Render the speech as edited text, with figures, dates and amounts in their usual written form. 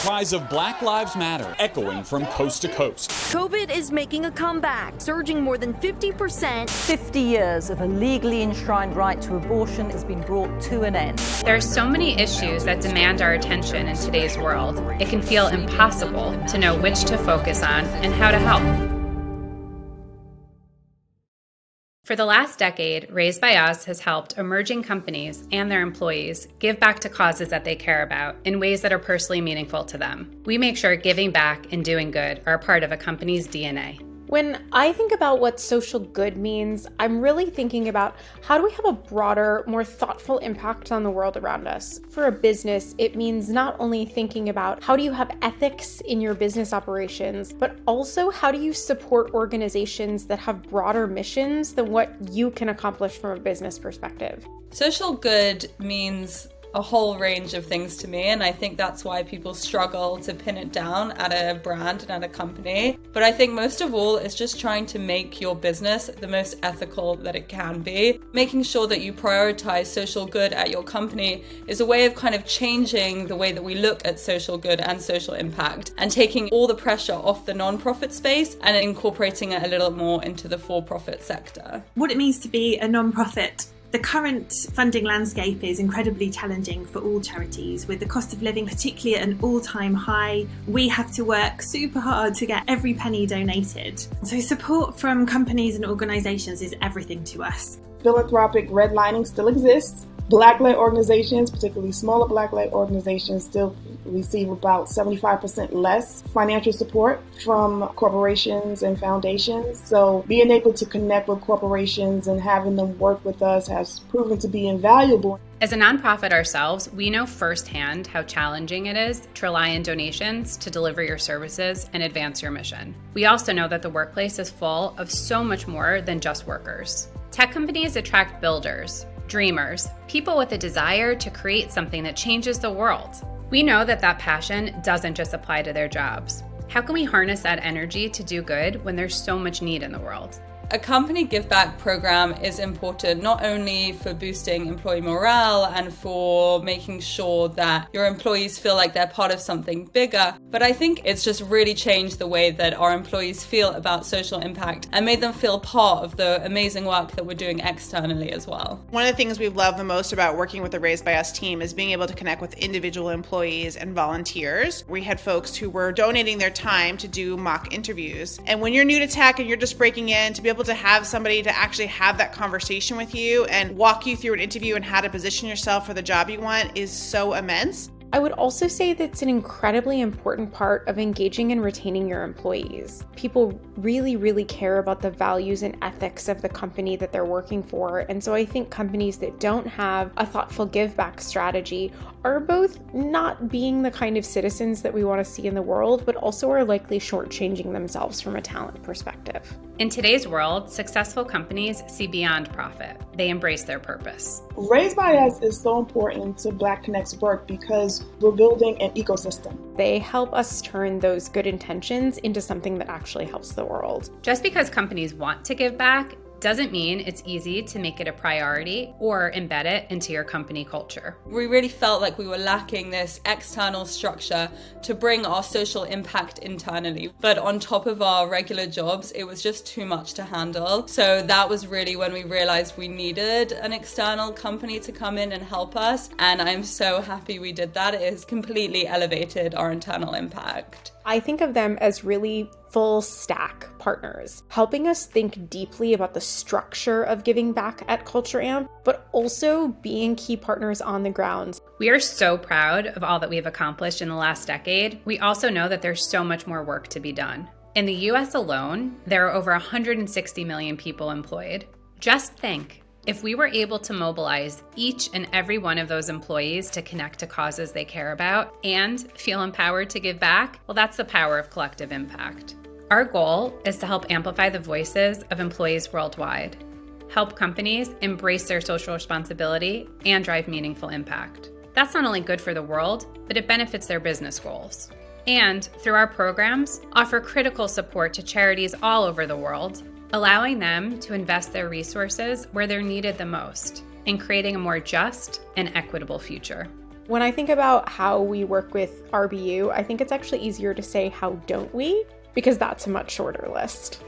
Cries of Black Lives Matter echoing from coast to coast. COVID is making a comeback, surging more than 50%. 50 years of a legally enshrined right to abortion has been brought to an end. There are so many issues that demand our attention in today's world. It can feel impossible to know which to focus on and how to help. For the last decade, Raised by Us has helped emerging companies and their employees give back to causes that they care about in ways that are personally meaningful to them. We make sure giving back and doing good are a part of a company's DNA. When I think about what social good means, I'm really thinking about how do we have a broader, more thoughtful impact on the world around us. For a business, it means not only thinking about how do you have ethics in your business operations, but also how do you support organizations that have broader missions than what you can accomplish from a business perspective. Social good means a whole range of things to me, and I think that's why people struggle to pin it down at a brand and at a company. But I think most of all, it's just trying to make your business the most ethical that it can be. Making sure that you prioritize social good at your company is a way of kind of changing the way that we look at social good and social impact, and taking all the pressure off the non-profit space and incorporating it a little more into the for-profit sector. What it means to be a non-profit. The current funding landscape is incredibly challenging for all charities, with the cost of living particularly at an all-time high. We have to work super hard to get every penny donated. So support from companies and organisations is everything to us. Philanthropic redlining still exists. Black-led organizations, particularly smaller Black-led organizations, still receive about 75% less financial support from corporations and foundations. So being able to connect with corporations and having them work with us has proven to be invaluable. As a nonprofit ourselves, we know firsthand how challenging it is to rely on donations to deliver your services and advance your mission. We also know that the workplace is full of so much more than just workers. Tech companies attract builders, dreamers, people with a desire to create something that changes the world. We know that that passion doesn't just apply to their jobs. How can we harness that energy to do good when there's so much need in the world? A company give back program is important not only for boosting employee morale and for making sure that your employees feel like they're part of something bigger, but I think it's just really changed the way that our employees feel about social impact and made them feel part of the amazing work that we're doing externally as well. One of the things we've loved the most about working with the Raised by Us team is being able to connect with individual employees and volunteers. We had folks who were donating their time to do mock interviews. And when you're new to tech and you're just breaking in, to be able to have somebody to actually have that conversation with you and walk you through an interview and how to position yourself for the job you want is so immense. I would also say that it's an incredibly important part of engaging and retaining your employees. People really, really care about the values and ethics of the company that they're working for. And so I think companies that don't have a thoughtful give back strategy are both not being the kind of citizens that we want to see in the world, but also are likely shortchanging themselves from a talent perspective. In today's world, successful companies see beyond profit. They embrace their purpose. Raised by Us is so important to Black Connect's work because we're building an ecosystem. They help us turn those good intentions into something that actually helps the world. Just because companies want to give back doesn't mean it's easy to make it a priority or embed it into your company culture. We really felt like we were lacking this external structure to bring our social impact internally. But on top of our regular jobs, it was just too much to handle. So that was really when we realized we needed an external company to come in and help us. And I'm so happy we did that. It has completely elevated our internal impact. I think of them as really full stack partners, helping us think deeply about the structure of giving back at Culture Amp, but also being key partners on the ground. We are so proud of all that we've accomplished in the last decade. We also know that there's so much more work to be done. In the US alone, there are over 160 million people employed. Just think, if we were able to mobilize each and every one of those employees to connect to causes they care about and feel empowered to give back, well, that's the power of collective impact. Our goal is to help amplify the voices of employees worldwide, help companies embrace their social responsibility, and drive meaningful impact. That's not only good for the world, but it benefits their business goals. And through our programs, offer critical support to charities all over the world, allowing them to invest their resources where they're needed the most in creating a more just and equitable future. When I think about how we work with RBU, I think it's actually easier to say how don't we, because that's a much shorter list.